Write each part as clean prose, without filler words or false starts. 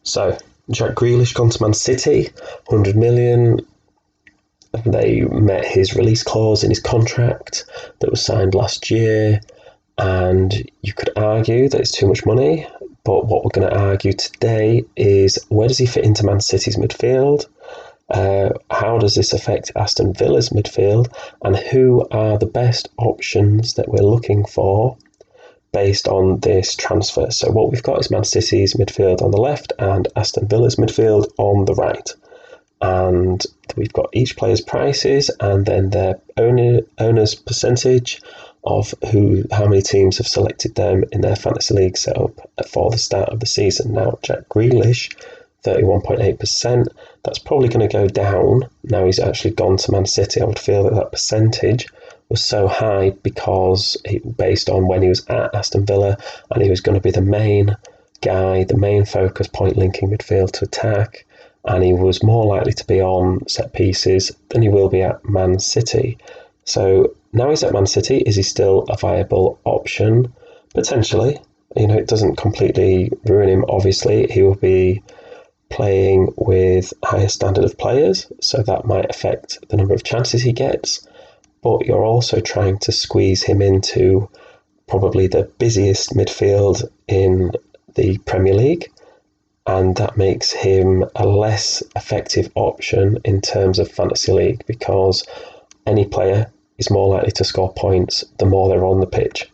So, Jack Grealish gone to Man City, 100 million. They met his release clause in his contract that was signed last year, and you could argue that it's too much money, but what we're going to argue today is, where does he fit into Man City's midfield? How does this affect Aston Villa's midfield, and who are the best options that we're looking for based on this transfer? So what we've got is Man City's midfield on the left and Aston Villa's midfield on the right. And we've got each player's prices and then their owner's percentage of how many teams have selected them in their fantasy league setup for the start of the season. Now, Jack Grealish, 31.8%. That's probably going to go down now he's actually gone to Man City. I would feel that percentage was so high because based on when he was at Aston Villa and he was going to be the main guy, the main focus point linking midfield to attack, and he was more likely to be on set pieces than he will be at Man City. So now he's at Man City, is he still a viable option? Potentially. It doesn't completely ruin him, obviously. He will be playing with higher standard of players, so that might affect the number of chances he gets, but you're also trying to squeeze him into probably the busiest midfield in the Premier League, and that makes him a less effective option in terms of fantasy league, because any player is more likely to score points the more they're on the pitch,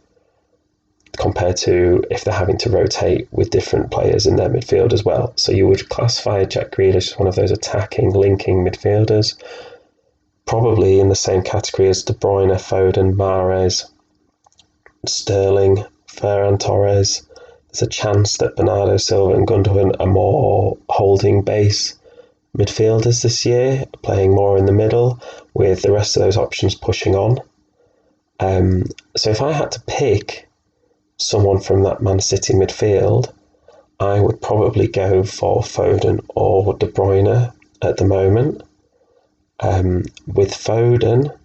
compared to if they're having to rotate with different players in their midfield as well. So you would classify Jack Grealish as one of those attacking, linking midfielders, probably in the same category as De Bruyne, Foden, Mahrez, Sterling, Ferran Torres. There's a chance that Bernardo Silva and Gundogan are more holding base midfielders this year, playing more in the middle, with the rest of those options pushing on. So if I had to pick someone from that Man City midfield, I would probably go for Foden or De Bruyne at the moment. With Foden,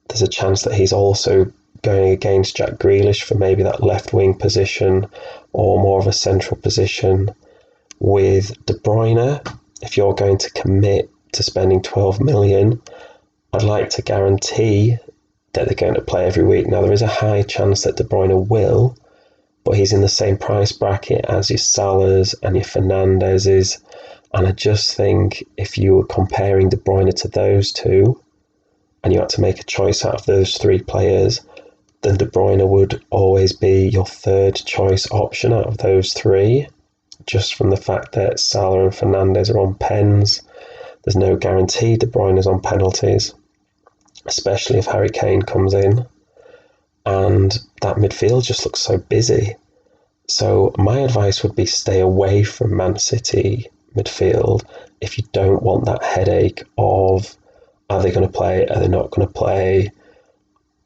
there's a chance that he's also going against Jack Grealish for maybe that left wing position or more of a central position. With De Bruyne, if you're going to commit to spending 12 million, I'd like to guarantee that they're going to play every week. Now, there is a high chance that De Bruyne will, but he's in the same price bracket as your Salahs and your Fernandez's, and I just think if you were comparing De Bruyne to those two, and you had to make a choice out of those three players, then De Bruyne would always be your third choice option out of those three, just from the fact that Salah and Fernandez are on pens. There's no guarantee De Bruyne is on penalties, especially if Harry Kane comes in. And that midfield just looks so busy. So my advice would be stay away from Man City midfield if you don't want that headache of, are they going to play, are they not going to play?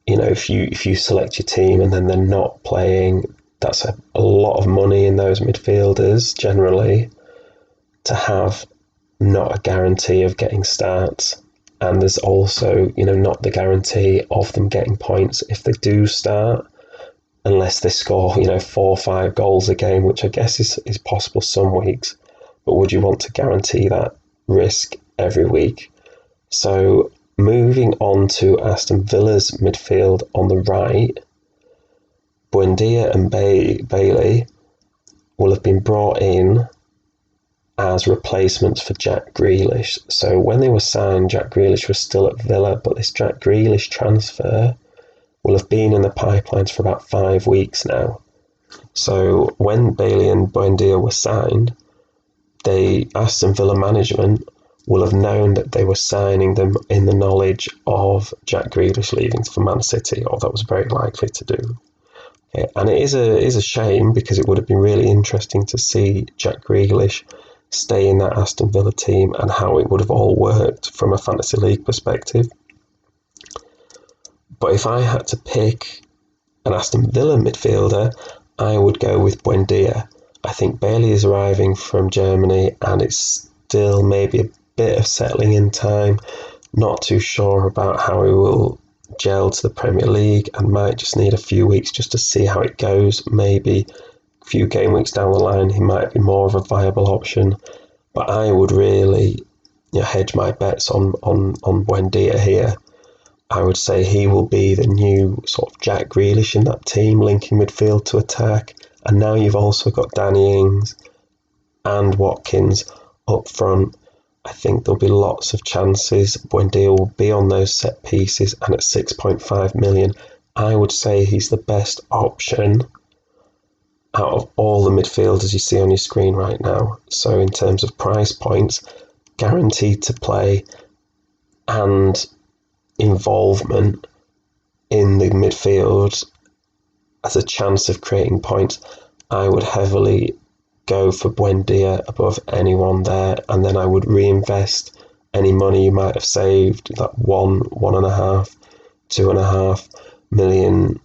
If you select your team and then they're not playing, that's a lot of money in those midfielders generally to have not a guarantee of getting starts. And there's also, not the guarantee of them getting points if they do start, unless they score, 4 or 5 goals a game, which I guess is possible some weeks. But would you want to guarantee that risk every week? So moving on to Aston Villa's midfield on the right, Buendia and Bailey will have been brought in as replacements for Jack Grealish. So when they were signed, Jack Grealish was still at Villa, but this Jack Grealish transfer will have been in the pipelines for about 5 weeks now. So when Bailey and Buendia were signed, Aston Villa management will have known that they were signing them in the knowledge of Jack Grealish leaving for Man City, or that was very likely to do. Okay, and it is a shame, because it would have been really interesting to see Jack Grealish stay in that Aston Villa team and how it would have all worked from a fantasy league perspective. But if I had to pick an Aston Villa midfielder, I would go with Buendia. I think Bailey is arriving from Germany and it's still maybe a bit of settling in time. Not too sure about how he will gel to the Premier League and might just need a few weeks just to see how it goes. Maybe few game weeks down the line, he might be more of a viable option. But I would really hedge my bets on Buendia here. I would say he will be the new sort of Jack Grealish in that team, linking midfield to attack. And now you've also got Danny Ings and Watkins up front. I think there'll be lots of chances. Buendia will be on those set pieces, and at 6.5 million, I would say he's the best option out of all the midfielders you see on your screen right now. So in terms of price points, guaranteed to play and involvement in the midfield as a chance of creating points, I would heavily go for Buendia above anyone there, and then I would reinvest any money you might have saved, that 1.5, 2.5 million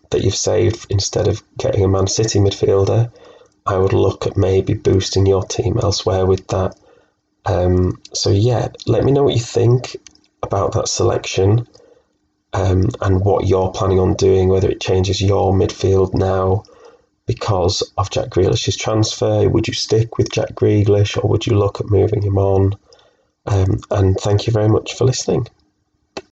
that you've saved instead of getting a Man City midfielder. I would look at maybe boosting your team elsewhere with that. So yeah, let me know what you think about that selection, and what you're planning on doing, whether it changes your midfield now because of Jack Grealish's transfer. Would you stick with Jack Grealish, or would you look at moving him on? And thank you very much for listening.